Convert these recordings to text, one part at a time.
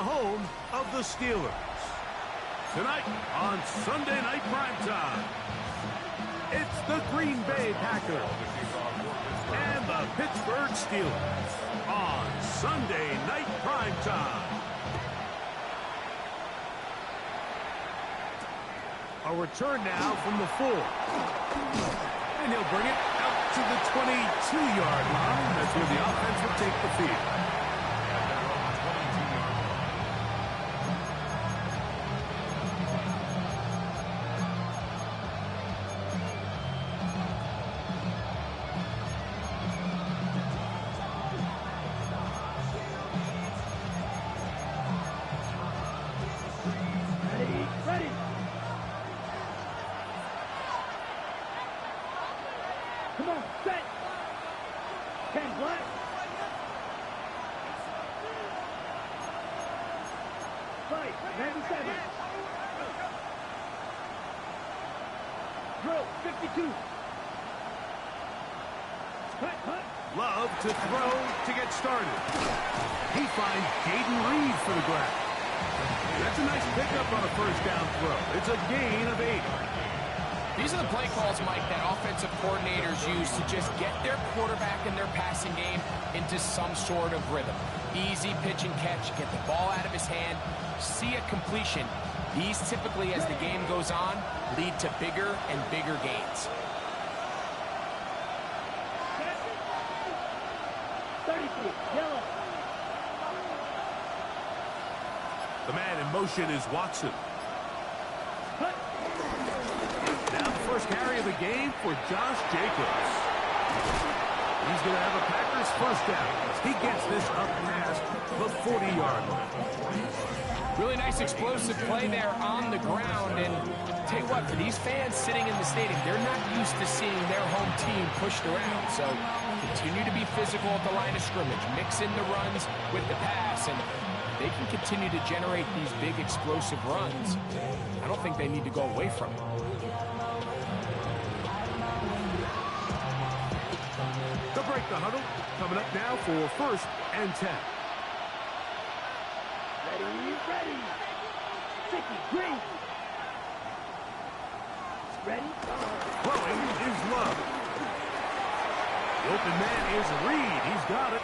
home of the Steelers. Tonight on Sunday Night Primetime, it's the Green Bay Packers and the Pittsburgh Steelers on Sunday Night Primetime. A return now from the 4. And he'll bring it out to the 22-yard line. That's where the offense will take the field. Love to throw to get started. He finds Jaden Reed for the grab. That's a nice pickup on a first down throw. It's a gain of 8. These are the play calls, Mike, that offensive coordinators use to just get their quarterback and their passing game into some sort of rhythm. Easy pitch and catch, get the ball out of his hand, see a completion. These typically, as the game goes on, lead to bigger and bigger gains. The man in motion is Watson. Now the first carry of the game for Josh Jacobs. He's going to have a Packers first down. He gets this up past the 40-yard line. Really nice explosive play there on the ground. And tell you what, for these fans sitting in the stadium, they're not used to seeing their home team pushed around. So continue to be physical at the line of scrimmage. Mix in the runs with the pass, and they can continue to generate these big explosive runs. I don't think they need to go away from it. They'll break the huddle. Coming up now for 1st and 10. Ready. Sticky, green. Ready. Throwing is Love. The open man is Reed. He's got it.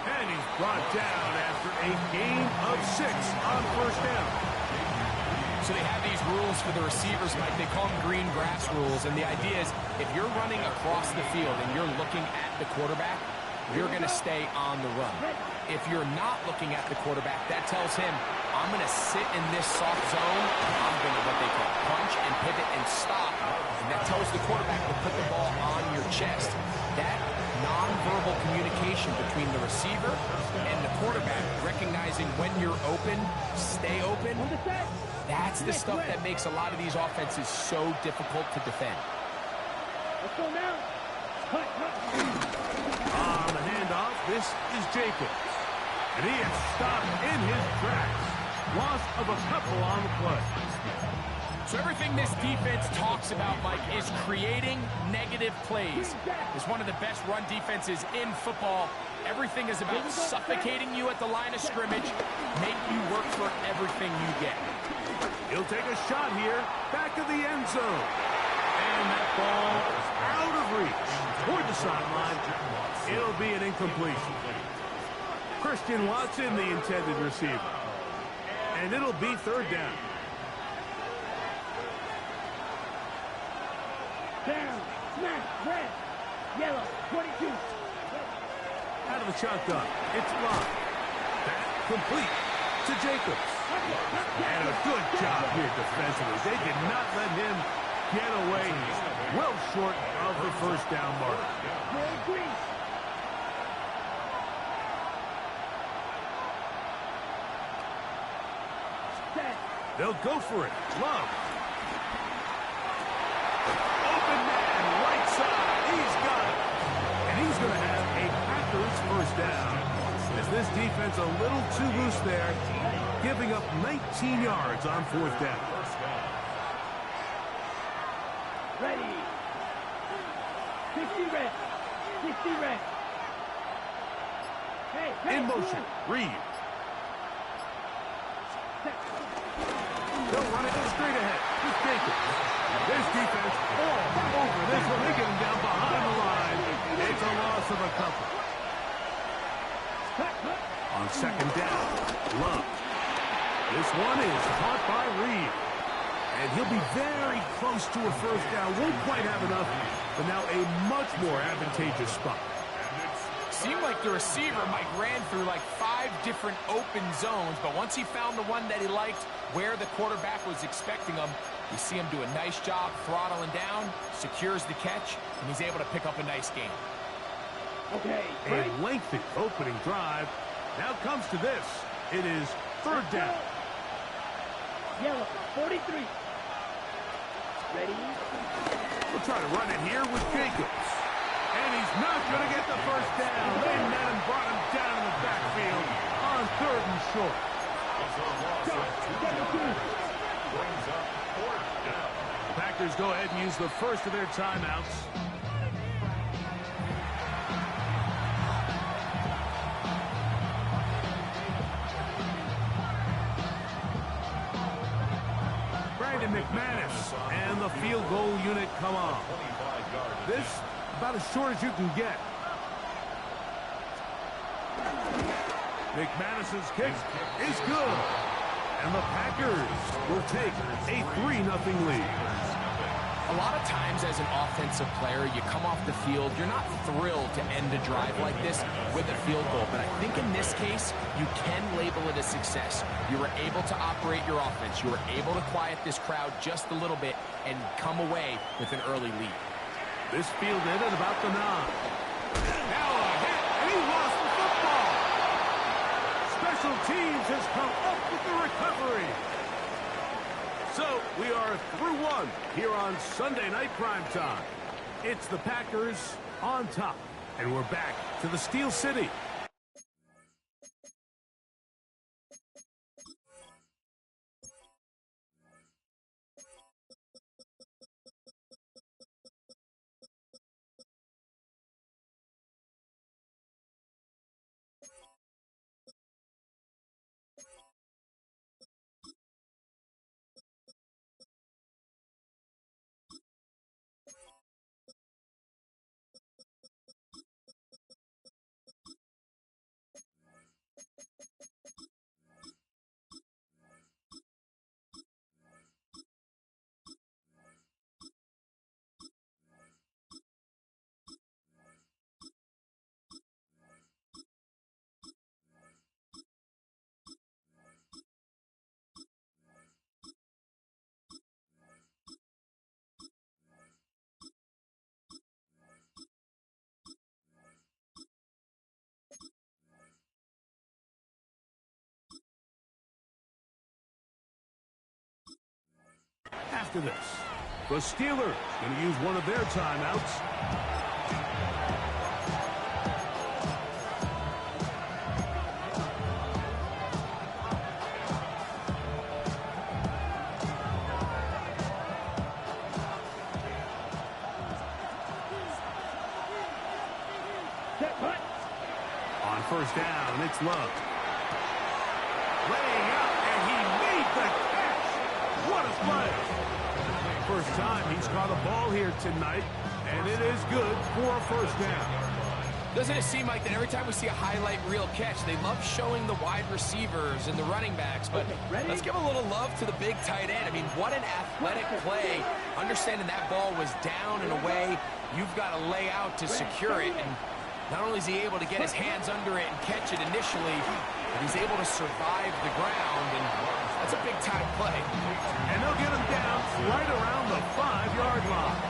And he's brought down after a gain of 6 on first down. So they have these rules for the receivers, Mike. They call them green grass rules. And the idea is if you're running across the field and you're looking at the quarterback, you're going to stay on the run. If you're not looking at the quarterback, that tells him, I'm going to sit in this soft zone. I'm going to what they call punch and pivot and stop. And that tells the quarterback to put the ball on your chest. That nonverbal communication between the receiver and the quarterback, recognizing when you're open, stay open, that's the stuff that makes a lot of these offenses so difficult to defend. Let's go now. On the handoff, this is Jacobs. And he is stopped in his tracks. Loss of a couple on the play. So everything this defense talks about, Mike, is creating negative plays. It's one of the best run defenses in football. Everything is about suffocating you at the line of scrimmage, make you work for everything you get. He'll take a shot here, back of the end zone. And that ball is out of reach toward the sideline. It'll be an incompletion. Christian Watson, the intended receiver. And it'll be 3rd down. Down, smash, red, yellow, 22. Out of the shotgun, it's blocked. Back complete to Jacobs. And a good job here defensively. They did not let him get away well short of the first down mark. They'll go for it. Love. Open man, right side. He's got it. And he's going to have a Packers first down. As this defense a little too loose there, giving up 19 yards on 4th down. Ready. 60 red. 60 red. Hey, In motion, Reed. They'll run it straight ahead with Jacobs. This defense all over this one. They get him down behind the line. It's a loss of a couple. On second down, Love. This one is caught by Reed. And he'll be very close to a first down. Won't quite have enough, but now a much more advantageous spot. Seemed like the receiver Mike ran through like 5 different open zones, but once he found the one that he liked, where the quarterback was expecting him, you see him do a nice job throttling down, secures the catch, and he's able to pick up a nice gain. Okay. A lengthy opening drive. Now comes to this. It is third down. Yellow, 43. Ready? We'll try to run it here with Jacobs. And he's not going to get the first down. They met him, brought him down in the backfield on third and short. Packers go ahead and use the first of their timeouts. Brandon McManus and the field goal unit come on. This about as short as you can get. McManus's kick is good. And the Packers will take a 3-0 lead. A lot of times as an offensive player, you come off the field, you're not thrilled to end a drive like this with a field goal. But I think in this case, you can label it a success. You were able to operate your offense. You were able to quiet this crowd just a little bit and come away with an early lead. This fielded at about the 9. Now a hit, and he lost the football. Special teams has come up with the recovery. So we are through one here on Sunday Night Primetime. It's the Packers on top, and we're back to the Steel City. After this, the Steelers going to use one of their timeouts. On first down, it's Love. Laying out, and he made the catch. What a play. First time he's caught a ball here tonight, and it is good for a first down. Doesn't it seem like that every time we see a highlight reel catch, they love showing the wide receivers and the running backs, but let's give a little love to the big tight end. I mean, what an athletic play. Understanding that ball was down and away, you've got to lay out to secure it, and not only is he able to get his hands under it and catch it initially, but he's able to survive the ground, and that's a big-time play. And they'll get him down right around the 5-yard line.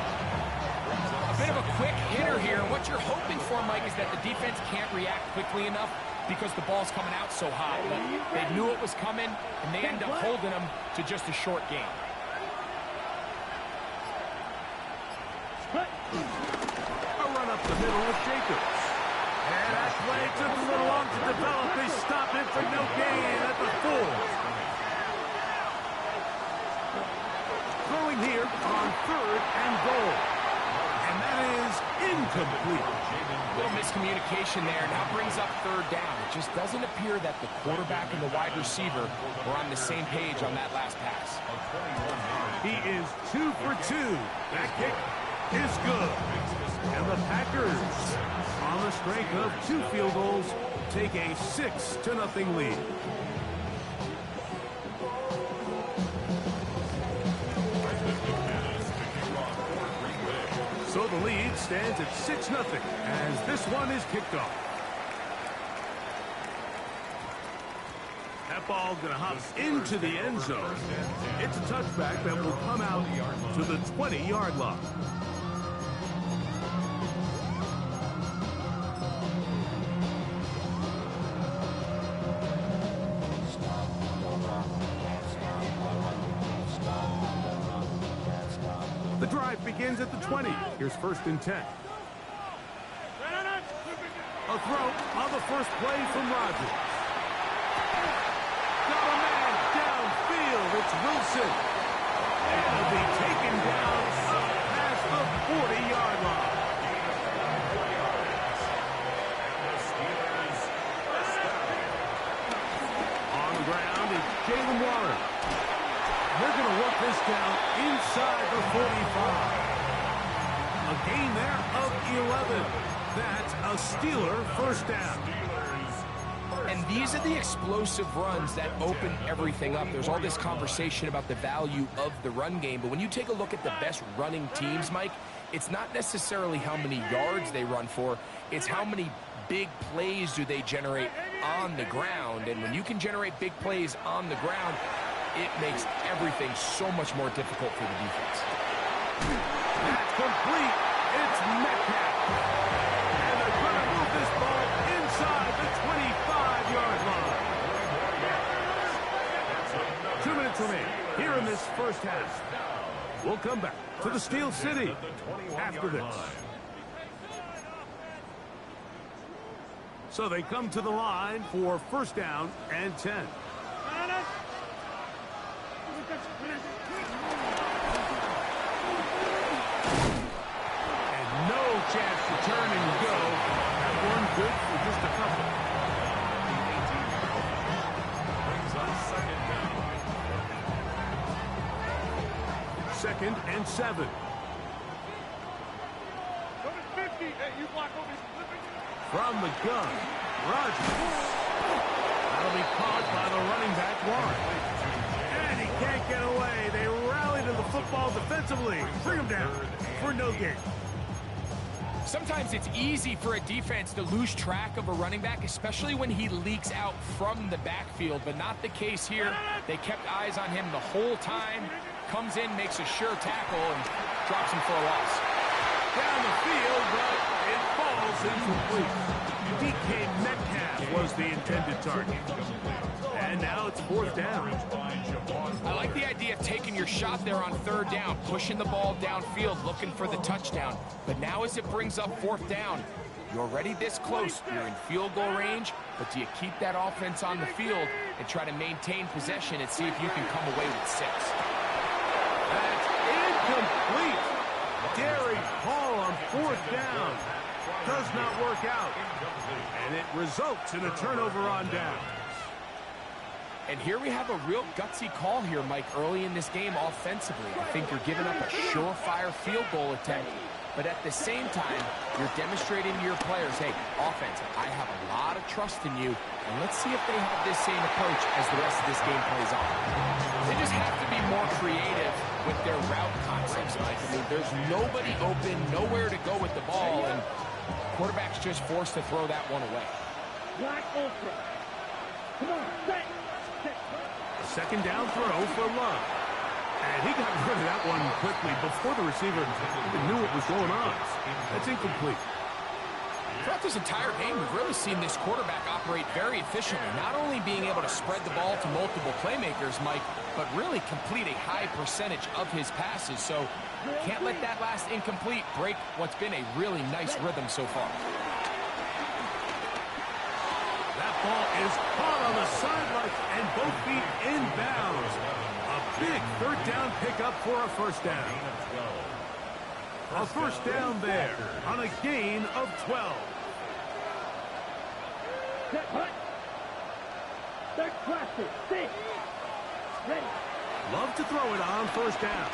A bit of a quick hitter here. What you're hoping for, Mike, is that the defense can't react quickly enough because the ball's coming out so hot. But they knew it was coming, and they end up holding him to just a short gain. A run up the middle with Jacobs. And that play took a little long to develop. They stop it for no gain at the 4. Throwing here on 3rd and goal. And that is incomplete. A little miscommunication there. Now brings up third down. It just doesn't appear that the quarterback and the wide receiver were on the same page on that last pass. He is 2 for 2. That kick is good. And the Packers, on the strength of 2 field goals, take a 6-0 lead. So the lead stands at 6-0 as this one is kicked off. That ball going to hop into the end zone. It's a touchback that will come out to the 20-yard line. The drive begins at the 20. Here's 1st and 10. A throw on the first play from Rodgers. Got a man downfield. It's Wilson. And it'll be taken down past the 40-yard line. On the ground is Jalen Warren. They're going to work this down inside the 45. A gain there of 11. That's a Steeler first down. And these are the explosive runs that open everything up. There's all this conversation about the value of the run game, but when you take a look at the best running teams, Mike, it's not necessarily how many yards they run for, it's how many big plays do they generate on the ground. And when you can generate big plays on the ground, it makes everything so much more difficult for the defense. That's complete. It's Metcalf. And they're going to move this ball inside the 25-yard line. 2 minutes remain here in this first half. We'll come back to the Steel City after this. So they come to the line for 1st down and 10. And no chance to turn and go. That one good for just a couple. Second and 7. From the gun, Rodgers. That'll be caught by the running back, Warren. And he can't get away. They rally to the football defensively. Bring him down for no gain. Sometimes it's easy for a defense to lose track of a running back, especially when he leaks out from the backfield, but not the case here. They kept eyes on him the whole time. Comes in, makes a sure tackle, and drops him for a loss. Down the field, but it falls incomplete. DK Metcalf was the intended target. And now it's 4th down. I like the idea of taking your shot there on 3rd down, pushing the ball downfield, looking for the touchdown. But now as it brings up 4th down, you're already this close. You're in field goal range, but do you keep that offense on the field and try to maintain possession and see if you can come away with 6? That's incomplete. Derek Hall on 4th down. Does not work out. And it results in a turnover on down. And here we have a real gutsy call here, Mike, early in this game offensively. I think you're giving up a surefire field goal attempt, but at the same time, you're demonstrating to your players, hey, offense, I have a lot of trust in you, and let's see if they have this same approach as the rest of this game plays on. They just have to be more creative with their route concepts, Mike. I mean, there's nobody open, nowhere to go with the ball, and quarterback's just forced to throw that one away. Black Ultra. Come on, set. A 2nd down throw for Love. And he got rid of that one quickly before the receiver even knew what was going on. That's incomplete. Throughout this entire game, we've really seen this quarterback operate very efficiently, not only being able to spread the ball to multiple playmakers, Mike, but really complete a high percentage of his passes. So can't let that last incomplete break what's been a really nice rhythm so far. That ball is caught on the sideline and both feet inbounds. A big 3rd down pickup for a 1st down. A first down there on a gain of 12. Set hut. Start practice. 6. Ready. Love to throw it on first down.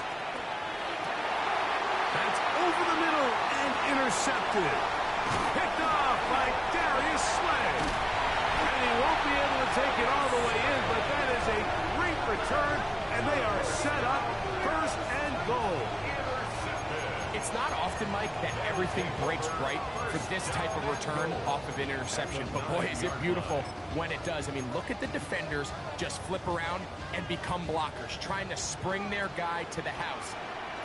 That's over the middle and intercepted. Picked off by Darius Slay. And he won't be able to take it all the way in, but that is a great return, and they are set up first and goal. It's not often, Mike, that everything breaks right for this type of return off of an interception. But, boy, is it beautiful when it does. I mean, look at the defenders just flip around and become blockers, trying to spring their guy to the house.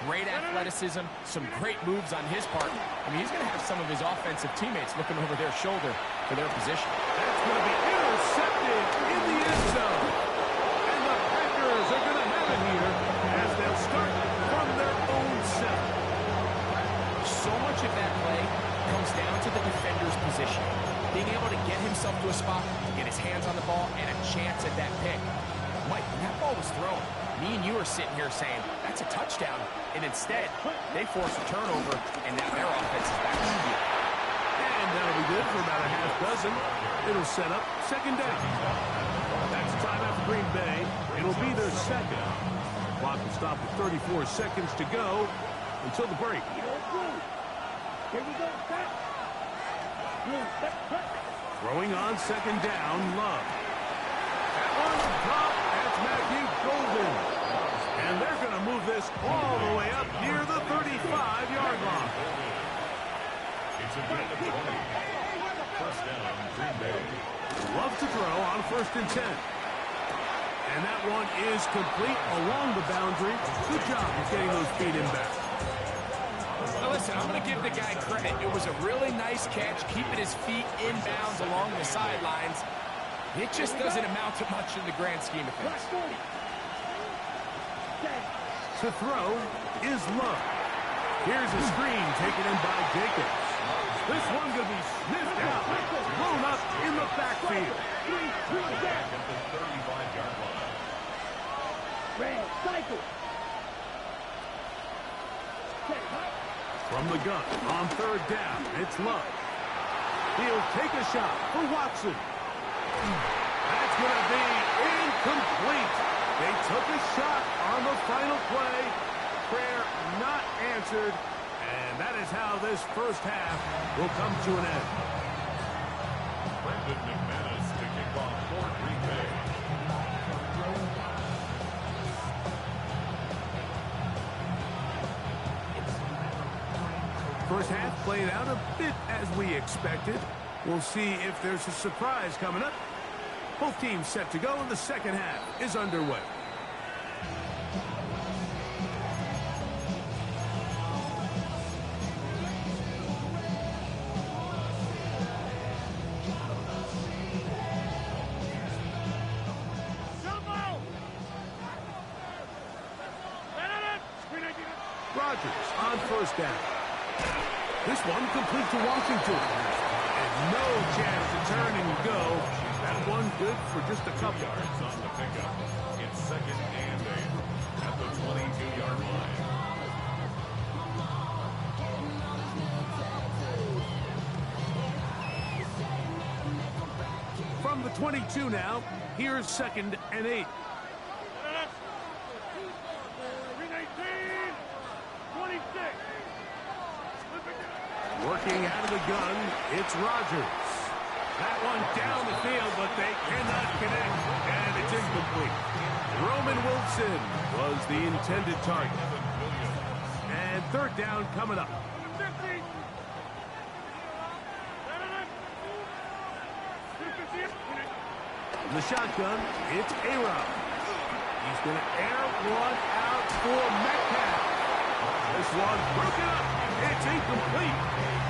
Great athleticism, some great moves on his part. I mean, he's going to have some of his offensive teammates looking over their shoulder for their position. That's going to be intercepted in the end zone. And the Packers are going to have it here as they'll start from their own set. So much of that play comes down to the defender's position. Being able to get himself to a spot, get his hands on the ball, and a chance at that pick. Mike, when that ball was thrown, me and you are sitting here saying, that's a touchdown. And instead, they force a turnover, and now their offense is back on the field. And that'll be good for about a half dozen. It'll set up second down. That's timeout for Green Bay. It'll be their second. Clock will stop with 34 seconds to go until the break. Here we go. Set. Set. Throwing on second down, Love. That one's dropped. That's Matthew Golden. And they're going to move this all the way up near the 35-yard line. It's a gain of 20. First down, Green Bay. Love to throw on 1st and 10. And that one is complete along the boundary. Good job of getting those feet in back. Now listen, I'm going to give the guy credit. It was a really nice catch, keeping his feet in bounds along the sidelines. It just doesn't amount to much in the grand scheme of things. To throw is Love. Here's a screen taken in by Jacobs. This one going to be sniffed out, blown up in the backfield. Back at the 35-yard line. Red cycle. From the gun on 3rd down, it's Love. He'll take a shot for Watson. That's going to be incomplete. They took a shot on the final play. Prayer not answered. And that is how this first half will come to an end. Brandon McManus to kick off for Green Bay. First half played out a bit as we expected. We'll see if there's a surprise coming up. Both teams set to go, and the second half is underway. Rodgers on 1st down. This one complete to Washington. And no chance to turn and go. That one good for just a couple. Yards on the pickup. It's 2nd and 8 at the 22-yard line. From the 22 now, here's 2nd and 8. Working out of the gun, it's Rodgers. That one down the field, but they cannot connect, and it's incomplete. Roman Wilson was the intended target. And 3rd down coming up. The shotgun, it's A-Rod. He's going to air one out for Metcalf. This one broken up. It's incomplete.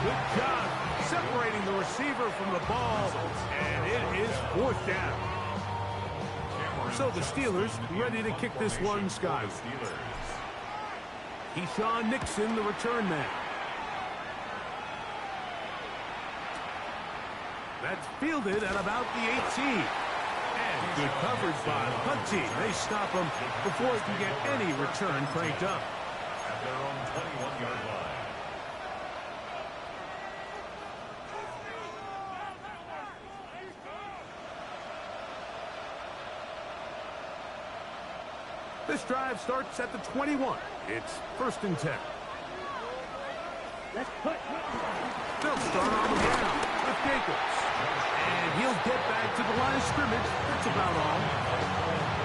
Good job separating the receiver from the ball, and it is 4th down. So the Steelers ready to kick this one skyward. Keyshawn Nixon, the return man. That's fielded at about the 18. And good coverage by the punt team. They stop him before he can get any return cranked up. At their own 21-yard line. This drive starts at the 21. It's 1st and 10. Let's put. They'll start on the ground with Jacobs. And he'll get back to the line of scrimmage. That's about all.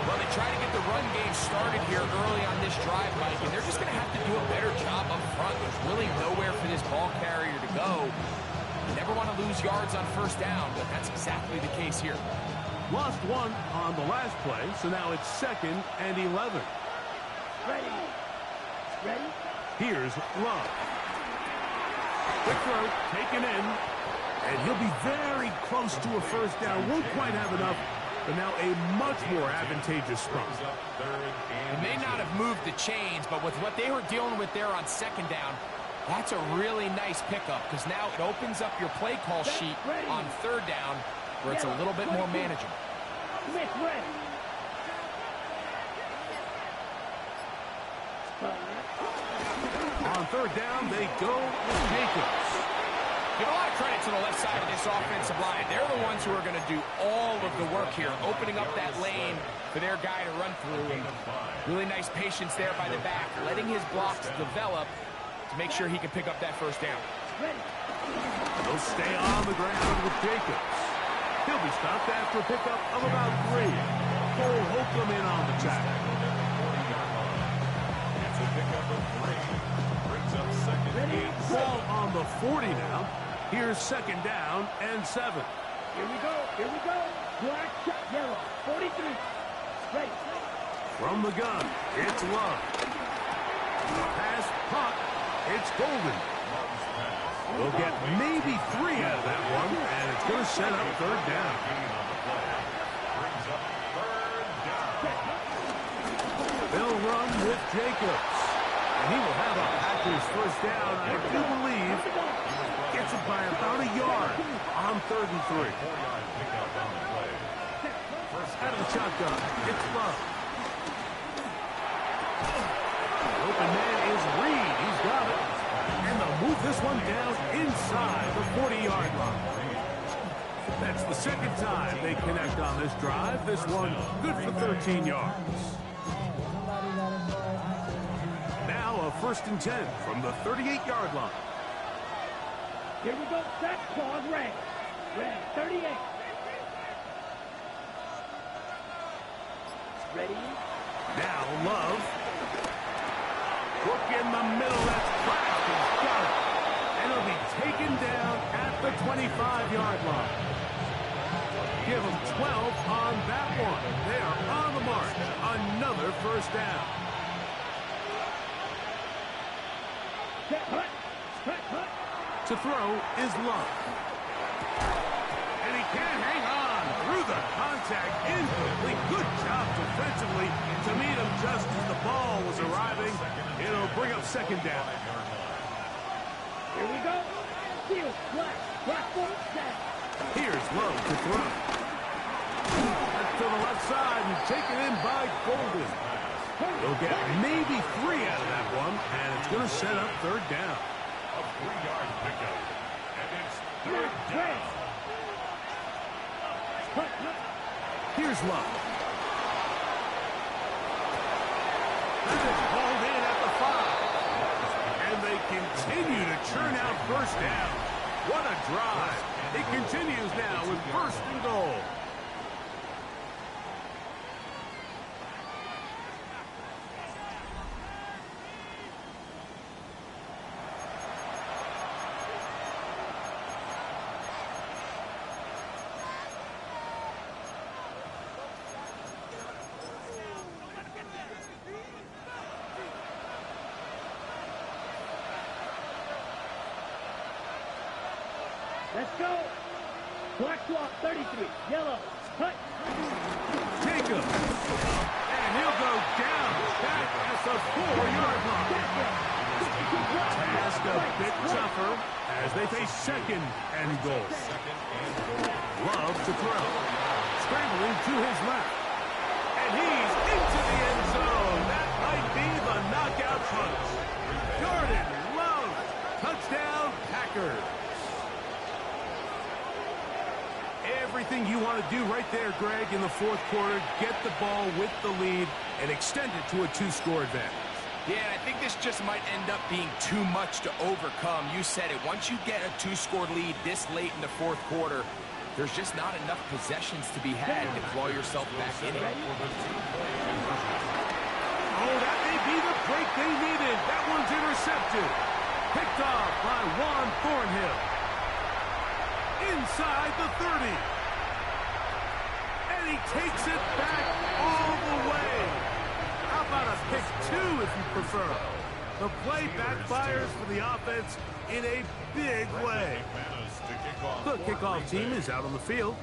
Well, they try to get the run game started here early on this drive, Mike, and they're just going to have to do a better job up front. There's really nowhere for this ball carrier to go. You never want to lose yards on 1st down, but that's exactly the case here. Lost 1 on the last play, so now it's 2nd and 11. Ready. Ready. Here's Love. Quick throw, taken in, and he'll be very close to a 1st down. Won't quite have enough, but now a much more advantageous spot. It may not have moved the chains, but with what they were dealing with there on 2nd down, that's a really nice pickup because now it opens up your play call sheet on 3rd down where it's a little bit more manageable. Smith ready. On 3rd down, they go with Jacobs. Give a lot of credit to the left side of this offensive line. They're the ones who are going to do all of the work here, opening up that lane for their guy to run through. And really nice patience there by the back, letting his blocks develop to make sure he can pick up that 1st down. They'll stay on the ground with Jacobs. He'll be stopped after a pickup of about 3. Cole Holcomb in on the tackle. It's a pickup of 3. Brings up 2nd and 7. Ball on the 40 now. Here's 2nd down and 7. Here we go. Here we go. Black shot. Yellow. 43. Ready. From the gun, it's Love. Pass, pop, it's Golden. We'll get maybe 3 out of that one, and it's going to set up 3rd down. Brings up 3rd down. They'll run with Jacobs. And he will have a Packers 1st down, I do believe. Gets it by about a yard on 3rd and 3. 4-yard pickup on the play. Out of the shotgun, it's Love. Open man is Reed. He's got it. And they'll move this one down inside the 40-yard line. That's the 2nd time they connect on this drive. This one good for 13 yards. Now a 1st and 10 from the 38-yard line. Here we go. Set. Claws red. Red. 38. Ready. Now Love. Hook in the middle. That's cracked. He's got it. And he'll be taken down at the 25-yard line. Give them 12 on that one. They are on the march. Another 1st down. Set. Hut. Hut. Hut. To throw is Love. And he can't hang on through the contact. Incomplete. Good job defensively to meet him just as the ball was arriving. It'll bring up 2nd down. Here we go. Field. Black. Black foot. Set. Here's Love to throw. That's to the left side and taken in by Golden. They'll get maybe 3 out of that one, and it's going to set up 3rd down. A 3-yard pickup. And it's 3rd down. Hut. Hut. Here's Love. That is hauled in at the 5. And they continue to churn out 1st down. What a drive. It continues now with 1st and goal. Let's go. Black cloth, 33. Yellow. Hut. Jacobs. And he'll go down back at the 4-yard line. Task a bit tougher as they face 2nd and goal. Love to throw. Scrambling to his left. And he's into the end zone. That might be the knockout punch. Jordan Love. Touchdown, Packers. Everything you want to do right there, Greg, in the fourth quarter, get the ball with the lead and extend it to a two-score advantage. Yeah, I think this just might end up being too much to overcome. You said it. Once you get a two-score lead this late in the fourth quarter, there's just not enough possessions to be had to claw yourself back in it. Oh, that may be the break they needed. That one's intercepted. Picked off by Juan Thornhill. Inside the 30. And he takes it back all the way. How about a pick two if you prefer? The play backfires for the offense in a big way. The kickoff team is out on the field,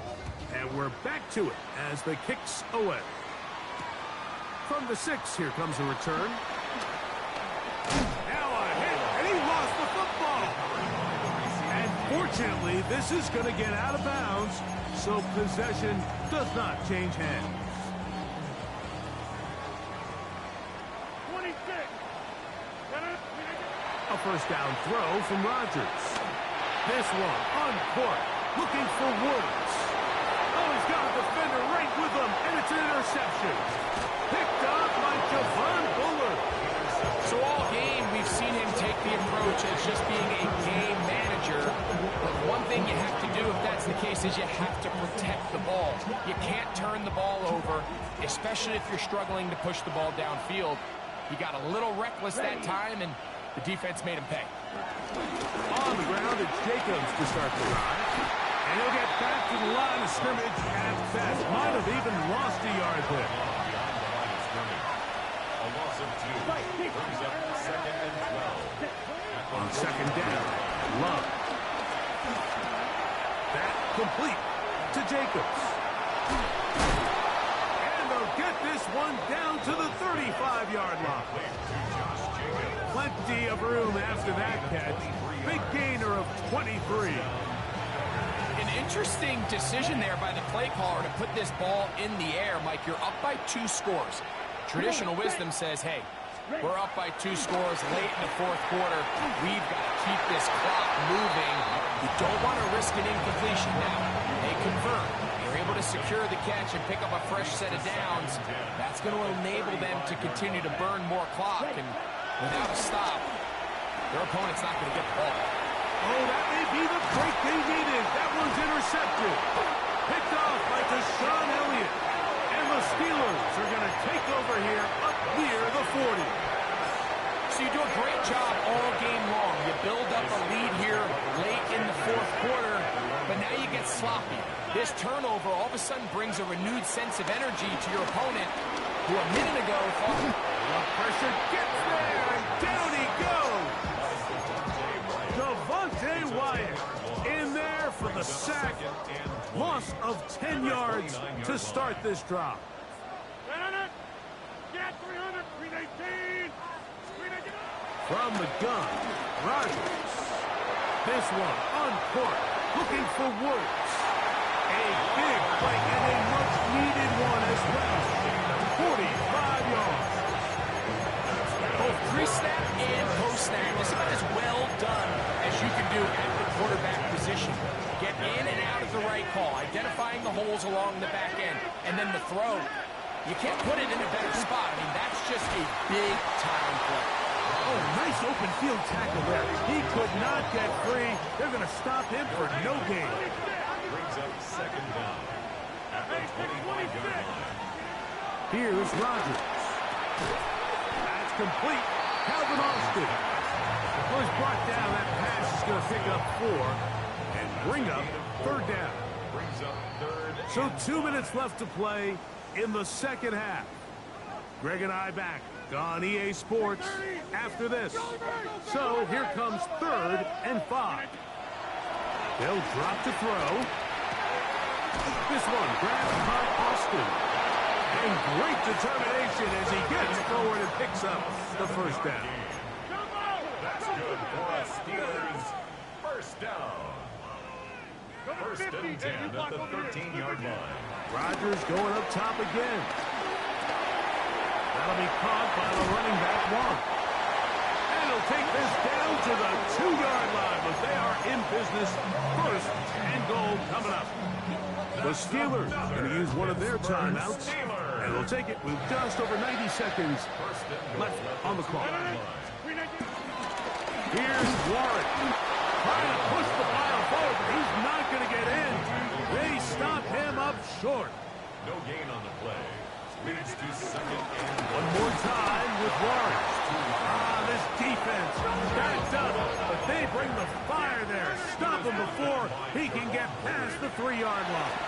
and we're back to it as the kicks away. From the 6, here comes a return. Now a hit, and he lost the football. And fortunately, this is going to get out of bounds, so possession does not change hands. 26. A first down throw from Rodgers. This one on court, looking for Woods. Oh, he's got a defender right with him, and it's an interception. Picked up by Javon Bullard. So all game, we've seen him take the approach as just being a game manager. But one thing you have to do if that's the case is you have to protect the ball. You can't turn the ball over, especially if you're struggling to push the ball downfield. He got a little reckless that time, and the defense made him pay. On the ground, it's Jacobs to start the drive. And he'll get back to the line of scrimmage at best. Might have even lost a yard there. A loss of 2 brings up 2nd and 12. On second down, Love. That complete to Jacobs. And they'll get this one down to the 35-yard line. Plenty of room after that catch. Big gainer of 23. An interesting decision there by the play caller to put this ball in the air. Mike, you're up by 2 scores. Traditional wisdom says, hey, we're up by 2 scores late in the fourth quarter. We've got to keep this clock moving. You don't want to risk an incompletion now. They convert. They're able to secure the catch and pick up a fresh set of downs. That's going to enable them to continue to burn more clock. And without a stop, their opponent's not going to get the ball. Oh, that may be the break they needed. That one's intercepted. Picked off by Deshaun Elliott. And the Steelers are going to take over here up near the 40. So you do a great job all game long. You build up a lead here late in the fourth quarter, but now you get sloppy. This turnover all of a sudden brings a renewed sense of energy to your opponent, who a minute ago thought... The pressure gets there, and down he goes. Devontae Wyatt in there for the sack. Loss of 10 yards to start this drive. Get 300, 318. From the gun, Rodgers. This one on court, looking for Woods. A big play and a much-needed one as well. 45 yards. Both pre-snap and post-snap is about as well done as you can do at the quarterback position. Get in and out of the right call, identifying the holes along the back end, and then the throw. You can't put it in a better spot. I mean, that's just a big-time play. Oh, nice open field tackle there. He could not get free. They're going to stop him for no gain. Brings up 2nd down at the 25-yard line. Here's Rodgers. That's complete. Calvin Austin was brought down. That pass is going to pick up 4 and bring up 3rd down. Brings up 3rd. So 2 minutes left to play in the second half. Greg and I back on EA Sports after this. So here comes 3rd and 5. They'll drop to throw. This one grabbed by Austin. And great determination as he gets forward and picks up the first down. That's good for a Steelers first down. 1st and 10 at the 13-yard line. Rodgers going up top again. That'll be caught by the running back one. And he'll take this down to the 2-yard line, but they are in business. 1st and goal coming up. The Steelers going to use one of their timeouts, and they'll take it with just over 90 seconds left on the clock. Here's Warren trying to push the pile forward, but he's not going to get in. They stop him up short. No gain on the play. Leads to second and one more time with Warren. This defense backs up, but they bring the fire there. Stop him before he can get past the 3-yard line.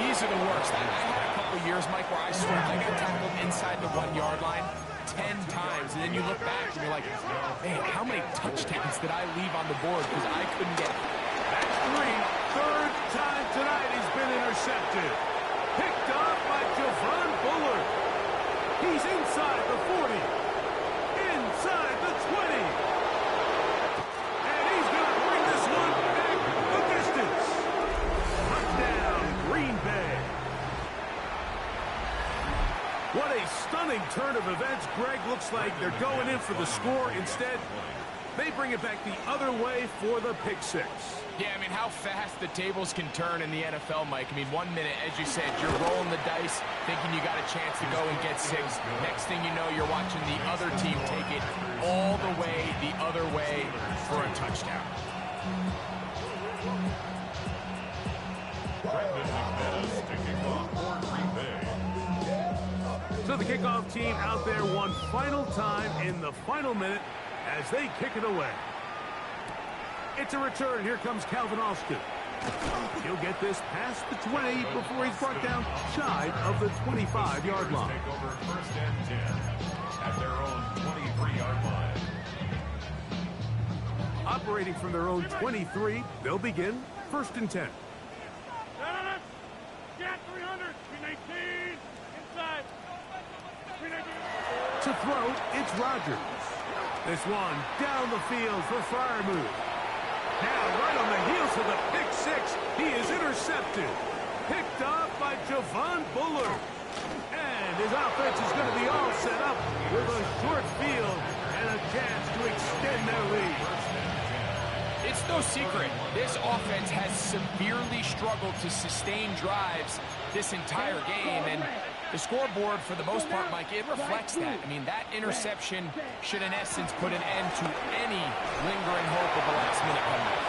These are the worst. I had a couple years, Mike, where I swear I got tackled inside the 1-yard line 10 times, and then you look back and you're like, man, how many touchdowns did I leave on the board because I couldn't get it? That's 3. Third time tonight he's been intercepted. Picked up by Javon Bullard. He's inside the 40. Inside the 20. And he's going to bring this one back the distance. Touchdown, Green Bay. What a stunning turn of events. Greg, looks like they're going in for the score. Instead, they bring it back the other way for the pick 6. Yeah, I mean, how fast the tables can turn in the NFL, Mike. I mean, 1 minute, as you said, you're rolling the dice, thinking you got a chance to go and get 6. Next thing you know, you're watching the other team take it all the way the other way for a touchdown. So the kickoff team out there one final time in the final minute as they kick it away. It's a return. Here comes Calvin Austin. He'll get this past the 20 before he's brought down shy of the 25-yard line. Take over first and 10 at their own 23-yard line. Operating from their own 23, they'll begin first and 10. Got 300. 319. Inside. 319. To throw, it's Rodgers. This one down the field for Freiermuth. Now, right on the heels of the pick 6, he is intercepted. Picked up by Javon Bullard. And his offense is going to be all set up with a short field and a chance to extend their lead. It's no secret, this offense has severely struggled to sustain drives this entire game, and the scoreboard, for the most part, Mike, it reflects that. I mean, that interception should, in essence, put an end to any lingering hope of the last-minute comeback.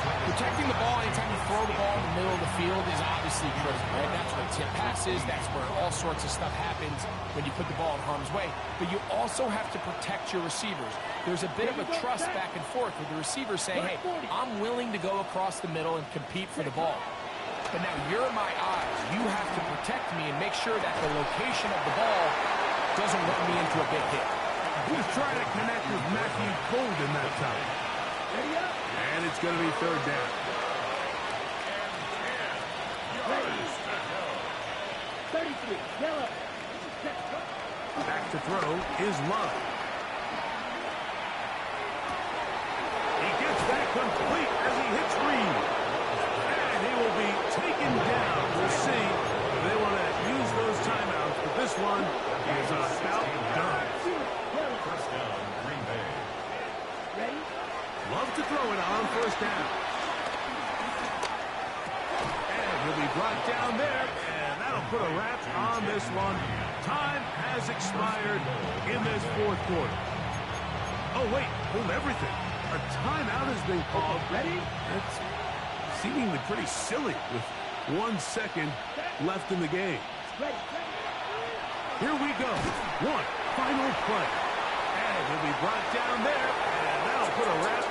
Protecting the ball anytime you throw the ball in the middle of the field is obviously critical, right? That's where tip passes, that's where all sorts of stuff happens when you put the ball in harm's way. But you also have to protect your receivers. There's a bit of a trust back and forth with the receivers saying, hey, I'm willing to go across the middle and compete for the ball. But now you're my eyes. You have to protect me and make sure that the location of the ball doesn't run me into a big hit. He's trying to connect with Matthew Golden that time. And it's going to be third down. 33. Yellow. Back to throw is Love. He gets that complete as he hits Reed. And he will be taken down. We'll see. They want to use those timeouts, but this one is about done. First down, Green Bay. Ready? Love to throw it on first down. And he'll be brought down there, and that'll put a wrap on this one. Time has expired in this fourth quarter. Oh, wait, hold everything. A timeout has been called. Ready? That's seemingly pretty silly with 1 second left in the game. Ready. Here we go. One final play. And he'll be brought down there, and that'll put a wrap